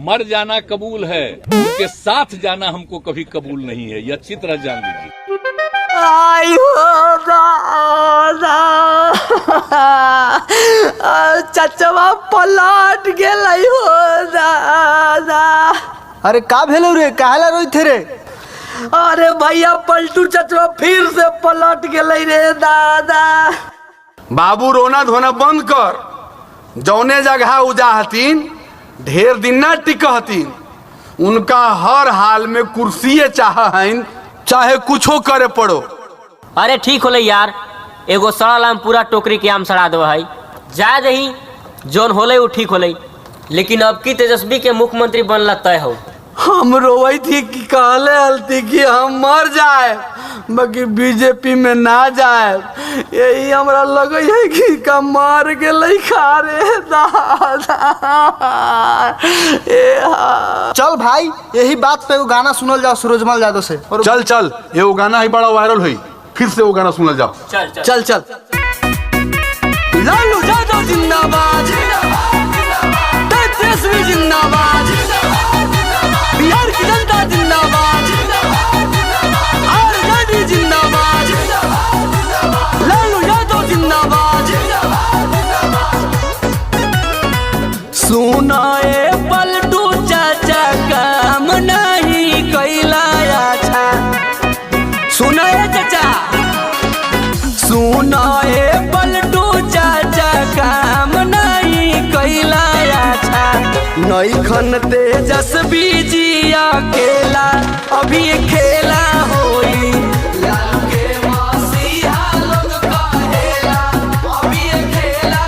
मर जाना कबूल है, उनके साथ जाना हमको कभी कबूल नहीं है। ये अच्छी तरह जान लीजिए। चचवा पलट गए हो दादा। अरे का भेलो रे, काहेला रोई थे रे? अरे भैया पलटू चचवा फिर से पलट गए रे दादा। बाबू रोना धोना बंद कर। जौने जगह उजाहतीन ढेर दिन ना टिकहतीन। उनका हर हाल में कुर्सिये चाहन, चाहे कुछो करे पड़ो। अरे ठीक होले यार, एगो सड़ल आम पूरा टोकरी के आम सड़ा दो है। जा दही जोन होले वो ठीक होले, लेकिन अब की तेजस्वी के मुख्यमंत्री बनला तय हो। हम रोई थी कि कहले हलती कि हम मर जाए, बाकी बीजेपी में ना जाए। यही हमरा लगे है कि का मर गए खा रे दादा। चल भाई, यही बात पे वो गाना सुनल जाओ सूरजमल यादव से। चल चल, ये वो गाना ही बड़ा वायरल हुई, फिर से वो गाना सुनल जाओ। चल चल चल चल। लालू यादव जिंदाबाद, तेजस्वी जिंदाबाद, बिहार की जनता जिंदाबाद, आरजेडी जिंदाबाद, लालू यादव जिंदाबाद। सुनाए पलटू चाचा काम नहीं कैला अच्छा। सुनाए चाचा, सुनाए पलटू चाचा काम नहीं कैला अच्छा। नईखन तेजस्वी जी अकेला अभी खेला होई। लालू के मसीहा लोग कहेला अभी खेला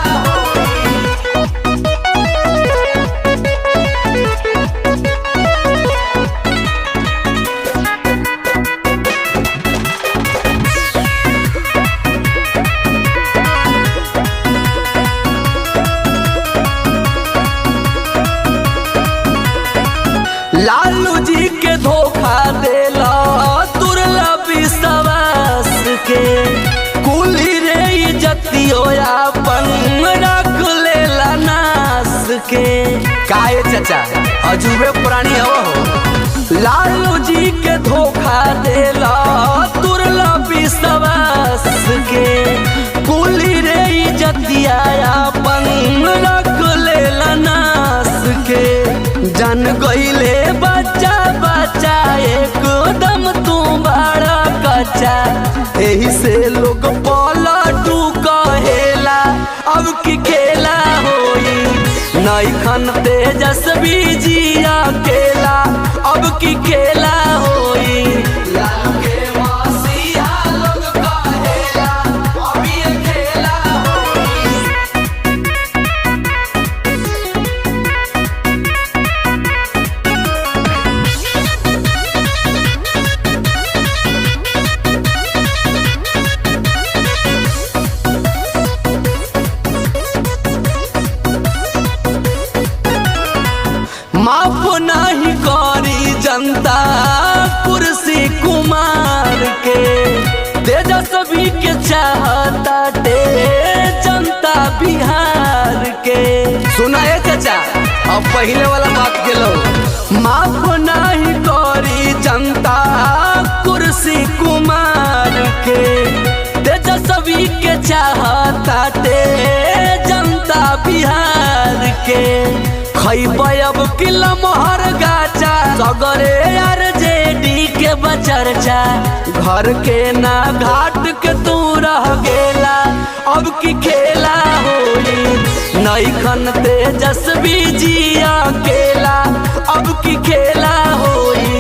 लालू जी के धोखा देला तुरला विश्वास के। कुली रे इज्जतियो अपन रख लेला नास के। काहे चाचा अजूबे पुरानी हो। लालू जी के धोखा देला तुरला विश्वास के। कुली रे इज्जतिया अपन रख लेला नास के। जन गईले बच्चा बच्चा एकदम तू बड़ा कच्चा। यही से लोग पलटू कहेला अब की खेला होई। नईखन तेजस्वी जी अकेला अब की खेला होई। लालू के मसीहा लोग कहेला अभी खेला होई। माफ नहीं करी जनता कुर्सी कुमार के। तेजस्वी के चाहता दे जनता बिहार के। सुनाए चाचा, अब पहले वाला बात के लो। माफ नहीं करी जनता कुर्सी कुमार के। तेजस्वी के चाहता दे जनता बिहार के। खैबै अब किला मोहर गाचा, सगरे आरजेडी के बचर्चा। घर के ना घाट के तू रह गेला अब की खेला होई। नईखन तेजस्वी जी अकेला अब की खेला होई।